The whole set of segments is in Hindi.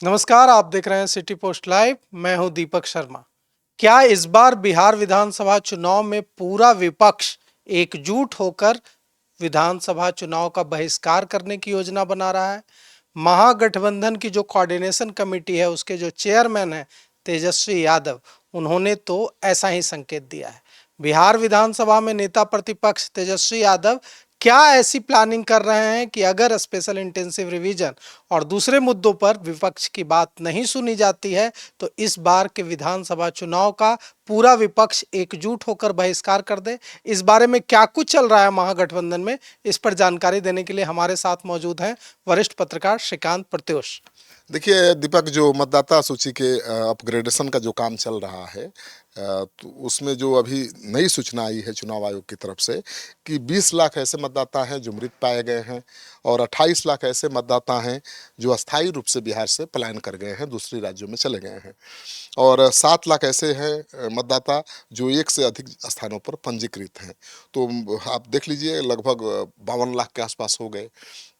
नमस्कार, आप देख रहे हैं सिटी पोस्ट लाइव। मैं हूं दीपक शर्मा। क्या इस बार बिहार विधानसभा चुनाव में पूरा विपक्ष एकजुट होकर विधानसभा चुनाव का बहिष्कार करने की योजना बना रहा है? महागठबंधन की जो कोऑर्डिनेशन कमेटी है, उसके जो चेयरमैन हैं तेजस्वी यादव, उन्होंने तो ऐसा ही संकेत दिया है। बिहार विधानसभा में नेता प्रतिपक्ष तेजस्वी यादव क्या ऐसी प्लानिंग कर रहे हैं कि अगर स्पेशल इंटेंसिव रिवीजन और दूसरे मुद्दों पर विपक्ष की बात नहीं सुनी जाती है तो इस बार के विधानसभा चुनाव का पूरा विपक्ष एकजुट होकर बहिष्कार कर दे? इस बारे में क्या कुछ चल रहा है महागठबंधन में, इस पर जानकारी देने के लिए हमारे साथ मौजूद हैं वरिष्ठ पत्रकार श्रीकांत प्रत्युष। देखिए दीपक, जो मतदाता सूची के अपग्रेडेशन का जो काम चल रहा है, तो उसमें जो अभी नई सूचना आई है चुनाव आयोग की तरफ से कि 20 लाख ऐसे मतदाता हैं जो मृत पाए गए हैं और 28 लाख ऐसे मतदाता हैं जो अस्थायी रूप से बिहार से पलायन कर गए हैं, दूसरे राज्यों में चले गए हैं और 7 लाख ऐसे हैं मतदाता जो एक से अधिक स्थानों पर पंजीकृत हैं। तो आप देख लीजिए, लगभग 52 लाख के आसपास हो गए।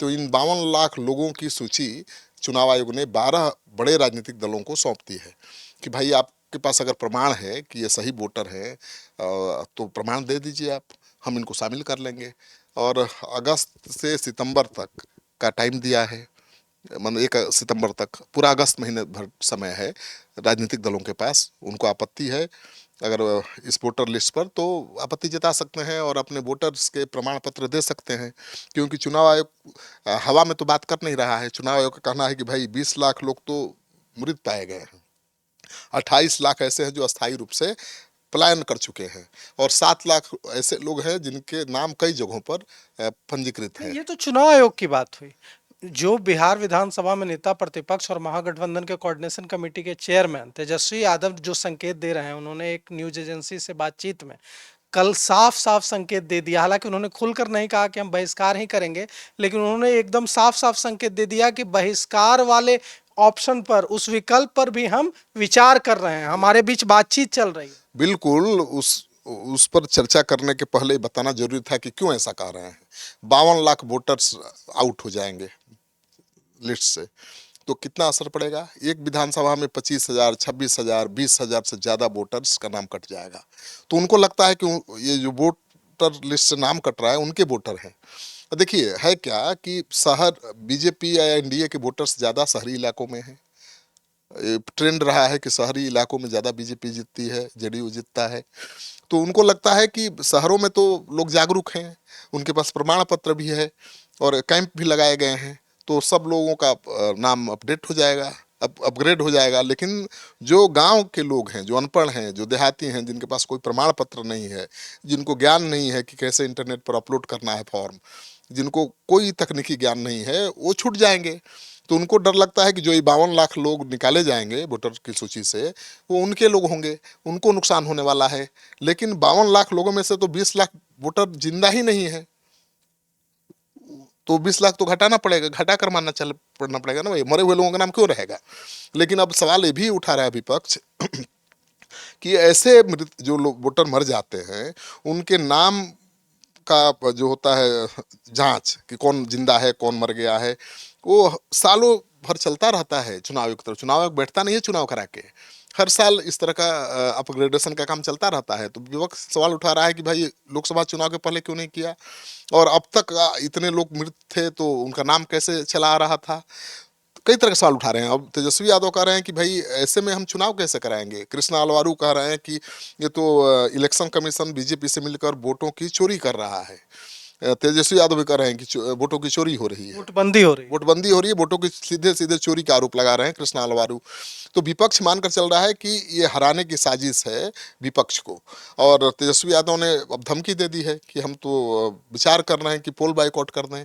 तो इन 52 लाख लोगों की सूची चुनाव आयोग ने 12 बड़े राजनीतिक दलों को सौंप दी है कि भाई आपके पास अगर प्रमाण है कि ये सही वोटर है तो प्रमाण दे दीजिए, आप हम इनको शामिल कर लेंगे। और अगस्त से सितंबर तक का टाइम दिया है, मतलब 1 सितंबर तक, पूरा अगस्त महीने भर समय है राजनीतिक दलों के पास। उनको आपत्ति है अगर इस वोटर लिस्ट पर, तो आपत्ति जता सकते हैं और अपने वोटर्स के प्रमाण पत्र दे सकते हैं, क्योंकि चुनाव आयोग हवा में तो बात कर नहीं रहा है। चुनाव आयोग का कहना है कि भाई 20 लाख लोग तो मृत पाए गए हैं, 28 लाख ऐसे हैं जो अस्थायी रूप से पलायन कर चुके हैं और 7 लाख ऐसे लोग हैं जिनके नाम कई जगहों पर पंजीकृत हैं। ये तो चुनाव आयोग की बात हुई। जो बिहार विधानसभा में नेता प्रतिपक्ष और महागठबंधन के कोऑर्डिनेशन कमेटी के चेयरमैन तेजस्वी यादव जो संकेत दे रहे हैं, उन्होंने एक न्यूज एजेंसी से बातचीत में कल साफ साफ संकेत दे दिया। हालांकि उन्होंने खुलकर नहीं कहा कि हम बहिष्कार ही करेंगे, लेकिन उन्होंने एकदम साफ साफ संकेत दे दिया कि बहिष्कार वाले ऑप्शन पर, उस विकल्प पर भी हम विचार कर रहे हैं, हमारे बीच बातचीत चल रही है। बिल्कुल, उस पर चर्चा करने के पहले बताना जरूरी था कि क्यों ऐसा कह रहे हैं। 52 लाख वोटर्स आउट हो जाएंगे लिस्ट से, तो कितना असर पड़ेगा? एक विधानसभा में 25,000, 26,000, 20,000 से ज़्यादा वोटर्स का नाम कट जाएगा। तो उनको लगता है कि ये जो वोटर लिस्ट से नाम कट रहा है उनके वोटर हैं। देखिए है क्या कि शहर बीजेपी या एनडीए के वोटर्स ज़्यादा शहरी इलाकों में हैं। ट्रेंड रहा है कि शहरी इलाकों में ज़्यादा बीजेपी जीतती है, जेडीयू जीतता है। तो उनको लगता है कि शहरों में तो लोग जागरूक हैं, उनके पास प्रमाण पत्र भी है और कैंप भी लगाए गए हैं, तो सब लोगों का नाम अपडेट हो जाएगा, अपग्रेड हो जाएगा। लेकिन जो गांव के लोग हैं, जो अनपढ़ हैं, जो देहाती हैं, जिनके पास कोई प्रमाण पत्र नहीं है, जिनको ज्ञान नहीं है कि कैसे इंटरनेट पर अपलोड करना है फॉर्म, जिनको कोई तकनीकी ज्ञान नहीं है, वो छूट जाएंगे। तो उनको डर लगता है कि जो ये 52 लाख लोग निकाले जाएंगे वोटर की सूची से, वो उनके लोग होंगे, उनको नुकसान होने वाला है। लेकिन 52 लाख लोगों में से तो 20 लाख वोटर जिंदा ही नहीं है, तो 20 लाख तो घटाना पड़ेगा, घटा कर मानना चल पड़ना पड़ेगा ना भाई, मरे हुए लोगों का नाम क्यों रहेगा। लेकिन अब सवाल ये भी उठा रहा है विपक्ष कि ऐसे जो लोग वोटर मर जाते हैं, उनके नाम का जो होता है जांच कि कौन जिंदा है कौन मर गया है, वो सालों भर चलता रहता है। चुनाव आयोग की तरफ, चुनाव आयोग बैठता नहीं है चुनाव करा के, हर साल इस तरह का अपग्रेडेशन का काम चलता रहता है। तो विपक्ष सवाल उठा रहा है कि भाई लोकसभा चुनाव के पहले क्यों नहीं किया, और अब तक इतने लोग मृत थे तो उनका नाम कैसे चला आ रहा था। तो कई तरह के सवाल उठा रहे हैं। अब तेजस्वी यादव कह रहे हैं कि भाई ऐसे में हम चुनाव कैसे कराएंगे। कृष्णा अलवारू कह रहे हैं कि ये तो इलेक्शन कमीशन बीजेपी से मिलकर वोटों की चोरी कर रहा है। तेजस्वी यादव भी कह रहे हैं कि वोटों की चोरी हो रही है, नोटबंदी हो रही है। वोटबंदी हो रही है, वोटों की सीधे सीधे चोरी का आरोप लगा रहे हैं कृष्णा अलवारू। तो विपक्ष मानकर चल रहा है कि ये हराने की साजिश है विपक्ष को। और तेजस्वी यादव ने अब धमकी दे दी है कि हम तो विचार कर रहे हैं कि पोल बाइकआउट कर दें।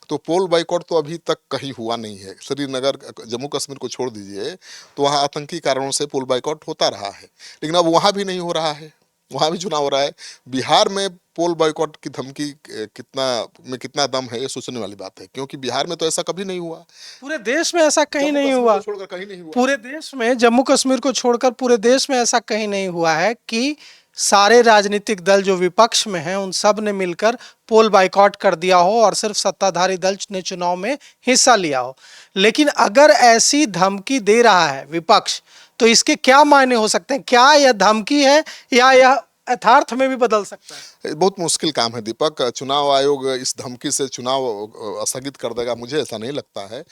तो पोल बाइकआउट तो अभी तक कहीं हुआ नहीं है। श्रीनगर, जम्मू कश्मीर को छोड़ दीजिए, तो वहाँ आतंकी कारणों से पोल बाइकआउट होता रहा है, लेकिन अब वहाँ भी नहीं हो रहा है, वहाँ भी चुनाव हो रहा है। बिहार में पोल बॉयकॉट की धमकी कितना दम है, ये सोचने वाली बात है, क्योंकि बिहार में तो ऐसा कभी नहीं हुआ। पूरे देश में ऐसा कहीं जम्मू नहीं कश्मीर हुआ। को छोड़कर कहीं नहीं हुआ। पूरे देश में, जम्मू कश्मीर को छोड़कर पूरे देश में ऐसा कहीं नहीं हुआ है कि सारे राजनीतिक दल जो विपक्ष में हैं उन सब ने मिलकर पोल बाइकआउट कर दिया हो और सिर्फ सत्ताधारी दल ने चुनाव में हिस्सा लिया हो। लेकिन अगर ऐसी धमकी दे रहा है विपक्ष तो इसके क्या मायने हो सकते हैं? क्या यह धमकी है या यह यथार्थ में भी बदल सकता है? बहुत मुश्किल काम है दीपक। चुनाव आयोग इस धमकी से चुनाव स्थगित कर देगा, मुझे ऐसा नहीं लगता है।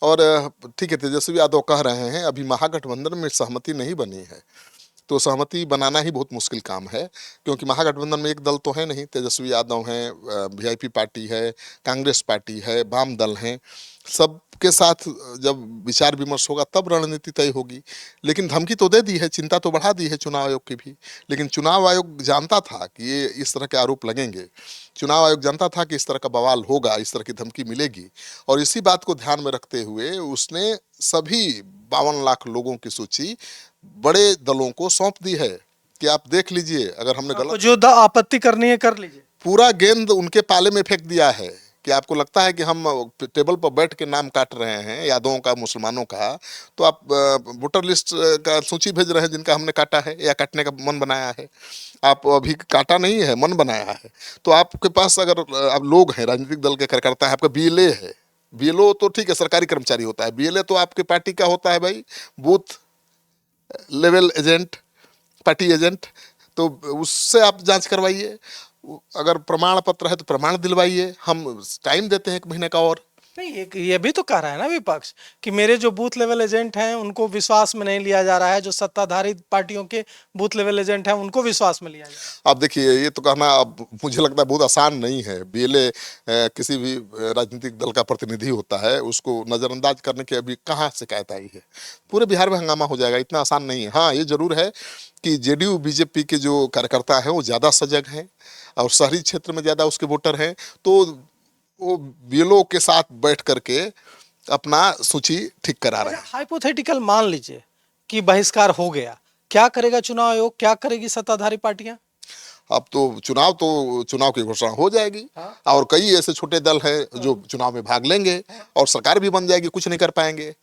और ठीक है, तेजस्वी यादव कह रहे हैं अभी महागठबंधन में सहमति नहीं बनी है, तो सहमति बनाना ही बहुत मुश्किल काम है, क्योंकि महागठबंधन में एक दल तो है नहीं। तेजस्वी यादव हैं, वीआईपी पार्टी है, कांग्रेस पार्टी है, वाम दल हैं, सबके साथ जब विचार विमर्श होगा तब रणनीति तय होगी। लेकिन धमकी तो दे दी है, चिंता तो बढ़ा दी है चुनाव आयोग की भी। लेकिन चुनाव आयोग जानता था कि ये इस तरह के आरोप लगेंगे, चुनाव आयोग जानता था कि इस तरह का बवाल होगा, इस तरह की धमकी मिलेगी, और इसी बात को ध्यान में रखते हुए उसने सभी 52 लाख लोगों की सूची बड़े दलों को सौंप दी है कि आप देख लीजिए, अगर हमने आपको गलत, जो आपत्ति करनी है कर लीजिए। पूरा गेंद उनके पाले में फेंक दिया है कि आपको लगता है कि हम टेबल पर बैठ के नाम काट रहे हैं यादवों का, मुसलमानों का, तो आप वोटर लिस्ट का सूची भेज रहे हैं जिनका हमने काटा है या काटने का मन बनाया है। आप अभी काटा नहीं है, मन बनाया है। तो आपके पास अगर आप लोग हैं, राजनीतिक दल के कार्यकर्ता है, आपका बीएलए है, बीएलओ तो ठीक है सरकारी कर्मचारी होता है, बीएलए तो आपके पार्टी का होता है भाई, booth level agent, party agent, तो उससे आप जांच करवाइए। अगर प्रमाण पत्र है तो प्रमाण दिलवाइए, हम टाइम देते हैं 1 महीने का। और नहीं, ये भी तो कह रहा है ना विपक्ष कि मेरे जो बूथ लेवल एजेंट हैं उनको विश्वास में नहीं लिया जा रहा है, जो सत्ताधारी पार्टियों के बूथ लेवल एजेंट हैं उनको विश्वास में लिया जा रहा है। अब देखिए, ये तो कहना अब मुझे लगता है बहुत आसान नहीं है। बीएलए किसी भी राजनीतिक दल का प्रतिनिधि होता है, उसको नज़रअंदाज करने की अभी कहाँ शिकायत आई है? पूरे बिहार में हंगामा हो जाएगा, इतना आसान नहीं है। हाँ, ये जरूर है कि जेडीयू बीजेपी के जो कार्यकर्ता हैं वो ज़्यादा सजग हैं और शहरी क्षेत्र में ज़्यादा उसके वोटर हैं, तो वो बीएलओ के साथ बैठ करके अपना सूची ठीक करा रहे हैं। हाइपोथेटिकल मान लीजिए कि बहिष्कार हो गया, क्या करेगा चुनाव आयोग, क्या करेगी सत्ताधारी पार्टियां? अब तो चुनाव की घोषणा हो जाएगी। हाँ। और कई ऐसे छोटे दल हैं जो चुनाव में भाग लेंगे और सरकार भी बन जाएगी, कुछ नहीं कर पाएंगे।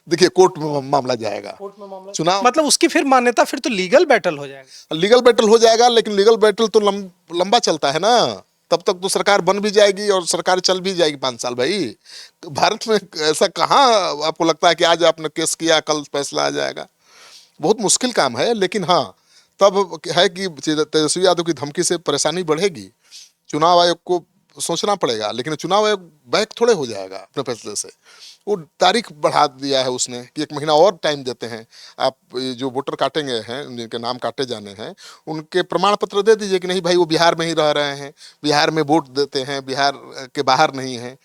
देखिए, कोर्ट में मामला जाएगा, कोर्ट में मामला, चुनाव मतलब उसकी फिर मान्यता, फिर तो लीगल बैटल हो जाएगा। लीगल बैटल हो जाएगा। लेकिन लीगल बैटल तो लंबा चलता है ना, तब तक तो सरकार बन भी जाएगी और सरकार चल भी जाएगी 5 साल। भाई, भारत में ऐसा कहाँ आपको लगता है कि आज आपने केस किया कल फैसला आ जाएगा? बहुत मुश्किल काम है। लेकिन हाँ, तब है कि तेजस्वी यादव की धमकी से परेशानी बढ़ेगी, चुनाव आयोग को सोचना पड़ेगा। लेकिन चुनाव आयोग बैक थोड़े हो जाएगा अपने फैसले से। वो तारीख बढ़ा दिया है उसने कि 1 महीना और टाइम देते हैं। आप जो वोटर काटेंगे हैं, जिनके नाम काटे जाने हैं, उनके प्रमाण पत्र दे दीजिए कि नहीं भाई वो बिहार में ही रह रहे हैं, बिहार में वोट देते हैं, बिहार के बाहर नहीं हैं।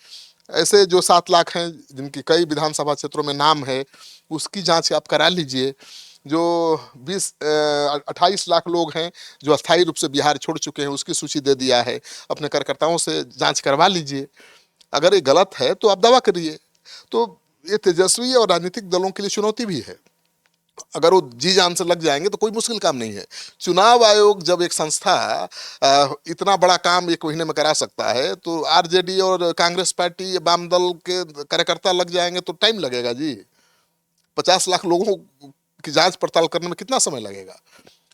ऐसे जो 7 लाख हैं जिनकी कई विधानसभा क्षेत्रों में नाम है, उसकी जांच आप करा लीजिए। जो 28 लाख लोग हैं जो अस्थायी रूप से बिहार छोड़ चुके हैं, उसकी सूची दे दिया है। अपने कार्यकर्ताओं से जांच करवा लीजिए। अगर ये गलत है तो आप दावा करिए। तो ये तेजस्वी और राजनीतिक दलों के लिए चुनौती भी है। अगर वो जी जान से लग जाएंगे तो कोई मुश्किल काम नहीं है। चुनाव आयोग जब एक संस्था इतना बड़ा काम 1 महीने में करा सकता है, तो आरजेडी और कांग्रेस पार्टी, वाम दल के कार्यकर्ता लग जाएंगे तो टाइम लगेगा जी। 50 लाख लोगों की जांच पड़ताल करने में कितना समय लगेगा?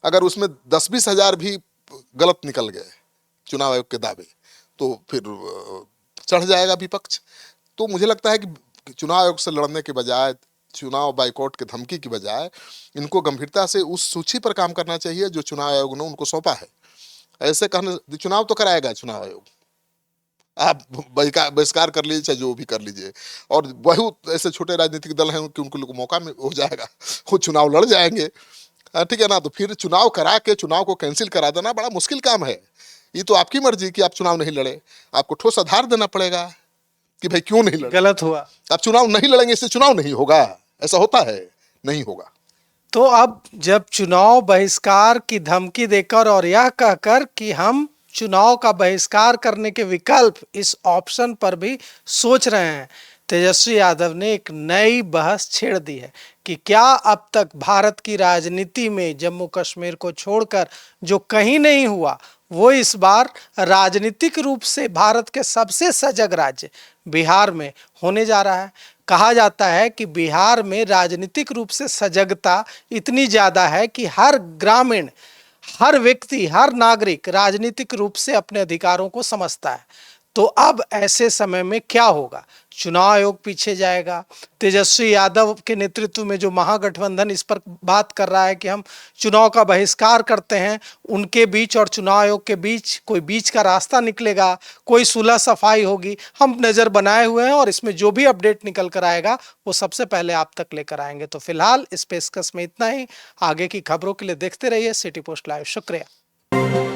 अगर उसमें 10-20 हजार भी गलत निकल गए चुनाव आयोग के दावे, तो फिर चढ़ जाएगा विपक्ष। तो मुझे लगता है कि चुनाव आयोग से लड़ने के बजाय, चुनाव बाइकआउट की धमकी की बजाय, इनको गंभीरता से उस सूची पर काम करना चाहिए जो चुनाव आयोग ने उनको सौंपा है। ऐसे कहने, चुनाव तो कराएगा चुनाव आयोग, आप बहिष्कार कर लीजिए चाहे जो भी कर लीजिए। और बहुत ऐसे छोटे राजनीतिक दल हैं कि उनको मौका में हो जाएगा, वो चुनाव लड़ जाएंगे, ठीक है ना। तो फिर चुनाव करा के चुनाव को कैंसिल करा देना बड़ा मुश्किल काम है। ये तो आपकी मर्जी कि आप चुनाव नहीं लड़े, आपको ठोस आधार देना पड़ेगा कि भाई क्यों नहीं लड़े। गलत हुआ, आप चुनाव नहीं लड़ेंगे इससे चुनाव नहीं होगा, ऐसा होता है? नहीं होगा। तो अब जब चुनाव बहिष्कार की धमकी देकर और यह कहकर कि हम चुनाव का बहिष्कार करने के विकल्प, इस ऑप्शन पर भी सोच रहे हैं, तेजस्वी यादव ने एक नई बहस छेड़ दी है कि क्या अब तक भारत की राजनीति में जम्मू कश्मीर को छोड़कर जो कहीं नहीं हुआ, वो इस बार राजनीतिक रूप से भारत के सबसे सजग राज्य बिहार में होने जा रहा है। कहा जाता है कि बिहार में राजनीतिक रूप से सजगता इतनी ज़्यादा है कि हर ग्रामीण, हर व्यक्ति, हर नागरिक राजनीतिक रूप से अपने अधिकारों को समझता है। तो अब ऐसे समय में क्या होगा? चुनाव आयोग पीछे जाएगा। तेजस्वी यादव के नेतृत्व में जो महागठबंधन इस पर बात कर रहा है कि हम चुनाव का बहिष्कार करते हैं, उनके बीच और चुनाव आयोग के बीच कोई बीच का रास्ता निकलेगा, कोई सुलह सफाई होगी, हम नजर बनाए हुए हैं और इसमें जो भी अपडेट निकल कर आएगा वो सबसे पहले आप तक लेकर आएंगे। तो फिलहाल इस पेशकश में इतना ही। आगे की खबरों के लिए देखते रहिए सिटी पोस्ट लाइव। शुक्रिया।